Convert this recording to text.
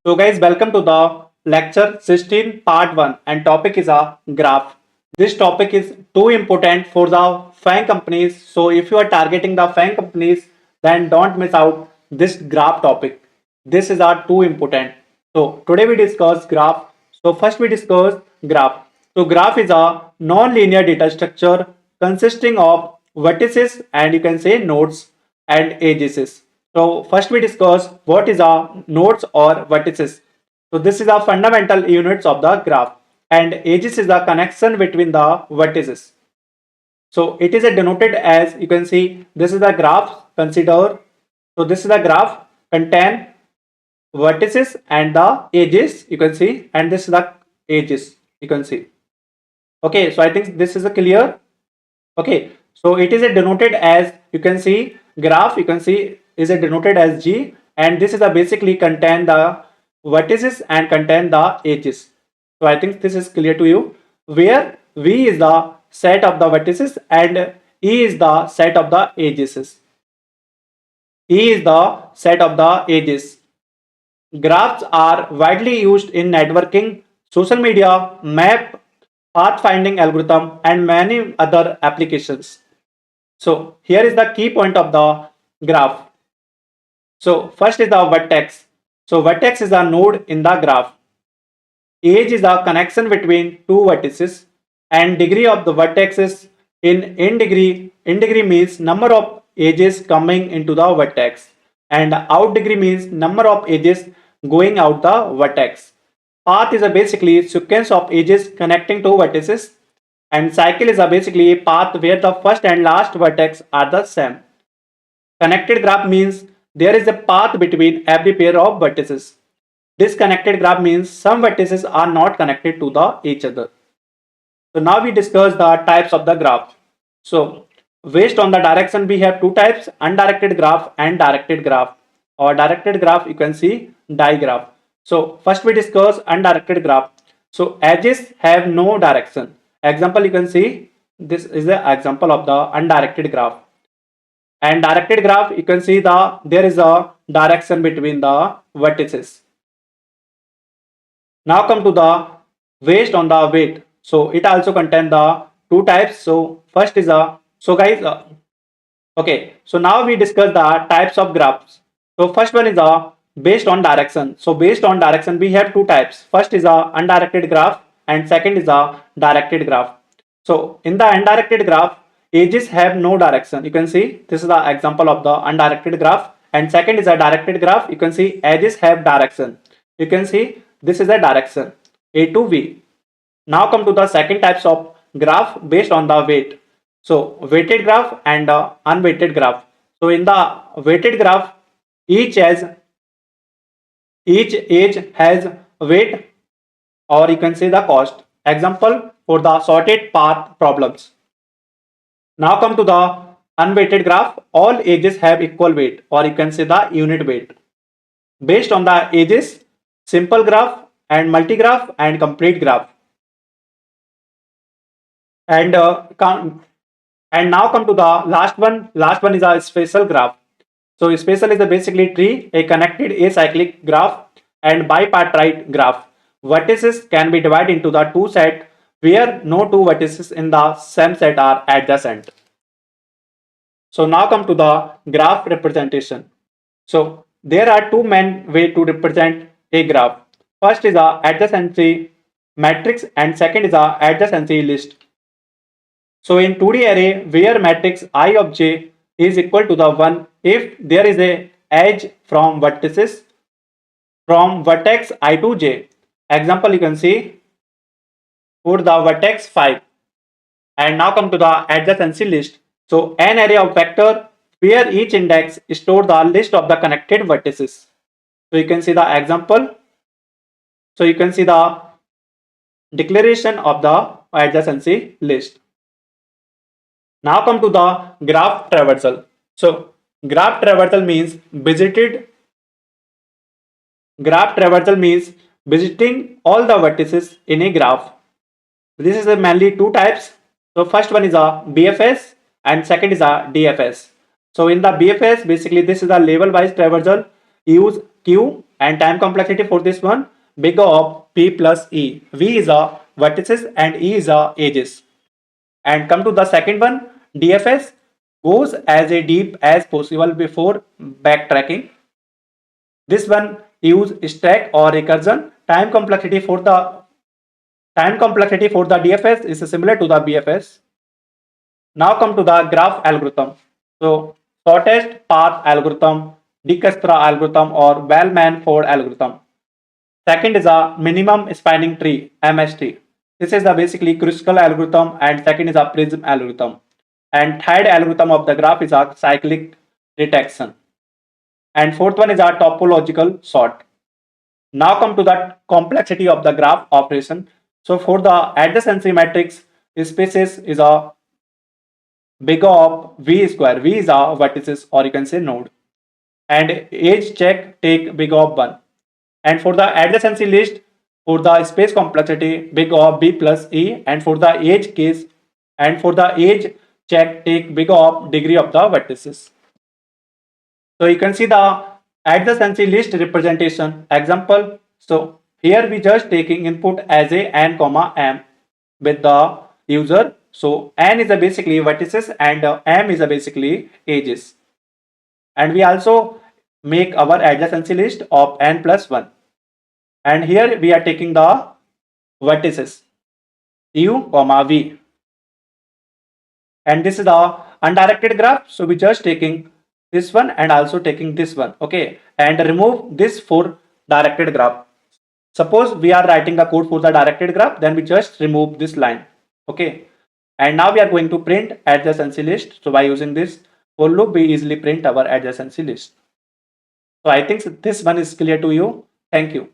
So guys, welcome to the lecture 16 part 1 and topic is a graph. This topic is too important for the FANG companies. So if you are targeting the FANG companies, then don't miss out this graph topic. This is a too important. So today we discuss graph. So first we discuss graph. So graph is a non-linear data structure consisting of vertices and you can say nodes and edges. So first we discuss what is a nodes or vertices. So this is the fundamental units of the graph and edges is the connection between the vertices. So it is denoted as you can see this is the graph consider. So this is the graph contain vertices and the edges you can see and this is the edges you can see. Okay, so I think this is a clear. Okay, so it is denoted as you can see graph you can see is denoted as G and this is a basically contain the vertices and contain the edges. So I think this is clear to you where V is the set of the vertices and E is the set of the edges. E is the set of the edges. Graphs are widely used in networking, social media, map, pathfinding algorithm and many other applications. So here is the key point of the graph. So first is the vertex. So vertex is a node in the graph. Edge is the connection between two vertices and degree of the vertex is in degree. In degree means number of edges coming into the vertex and out degree means number of edges going out the vertex. Path is a basically sequence of edges connecting two vertices and cycle is a basically a path where the first and last vertex are the same. Connected graph means there is a path between every pair of vertices. Disconnected graph means some vertices are not connected to the each other. So now we discuss the types of the graph. So based on the direction we have two types, undirected graph and directed graph. Or directed graph you can see digraph. So first we discuss undirected graph. So edges have no direction. Example you can see this is the example of the undirected graph. And directed graph you can see there is a direction between the vertices. Now come to the based on the weight. So it also contain the two types. So first is a so guys okay. So now we discuss the types of graphs. So first one is a based on direction. So based on direction we have two types. First is a undirected graph and second is a directed graph. So in the undirected graph edges have no direction. You can see this is the example of the undirected graph and second is a directed graph. You can see edges have direction. You can see this is a direction A to V. Now come to the second types of graph based on the weight. So weighted graph and unweighted graph. So in the weighted graph each edge has weight or you can say the cost. Example for the sorted path problems. Now come to the unweighted graph. All edges have equal weight or you can say the unit weight. Based on the edges, simple graph and multigraph and complete graph. And now come to the last one. Last one is a spatial graph. So spatial is basically tree, a connected acyclic graph and bipartite graph. Vertices can be divided into the two set where no two vertices in the same set are adjacent. So now come to the graph representation. So there are two main ways to represent a graph. First is a adjacency matrix and second is a adjacency list. So in 2D array where matrix I of j is equal to the 1 if there is a edge from vertices from vertex I to j. Example you can see for the vertex 5. And now come to the adjacency list. So an array of vector where each index stores the list of the connected vertices. So you can see the example. So you can see the declaration of the adjacency list. Now come to the graph traversal. So graph traversal means visiting all the vertices in a graph. This is mainly two types. So first one is a BFS and second is a DFS. So in the BFS basically this is a level wise traversal use Q, and time complexity for this one big O of P plus E. V is a vertices and E is a edges. And come to the second one, DFS goes as a deep as possible before backtracking. This one use stack or recursion. Time complexity for the DFS is similar to the BFS. Now come to the graph algorithm. So shortest path algorithm, Dijkstra algorithm or Bellman-Ford algorithm. Second is a minimum spanning tree, MST. This is the basically Kruskal algorithm, and second is a Prism algorithm. And third algorithm of the graph is a cyclic detection. And fourth one is a topological sort. Now come to the complexity of the graph operation. So for the adjacency matrix, species is a big O of V square. V is a vertices or you can say node. And edge check take big O of 1. And for the adjacency list, for the space complexity, big O of B plus E. And for the edge case, and for the edge check, take big O of degree of the vertices. So you can see the adjacency list representation example. So here we just taking input as a n comma m with the user. So n is a basically vertices and m is a basically edges. And we also make our adjacency list of n plus 1. And here we are taking the vertices u comma v. And this is the undirected graph. So we just taking this one and also taking this one. Okay. And remove this for directed graph. Suppose we are writing the code for the directed graph, then we just remove this line. Okay. And now we are going to print adjacency list. So by using this for loop, we easily print our adjacency list. So I think this one is clear to you. Thank you.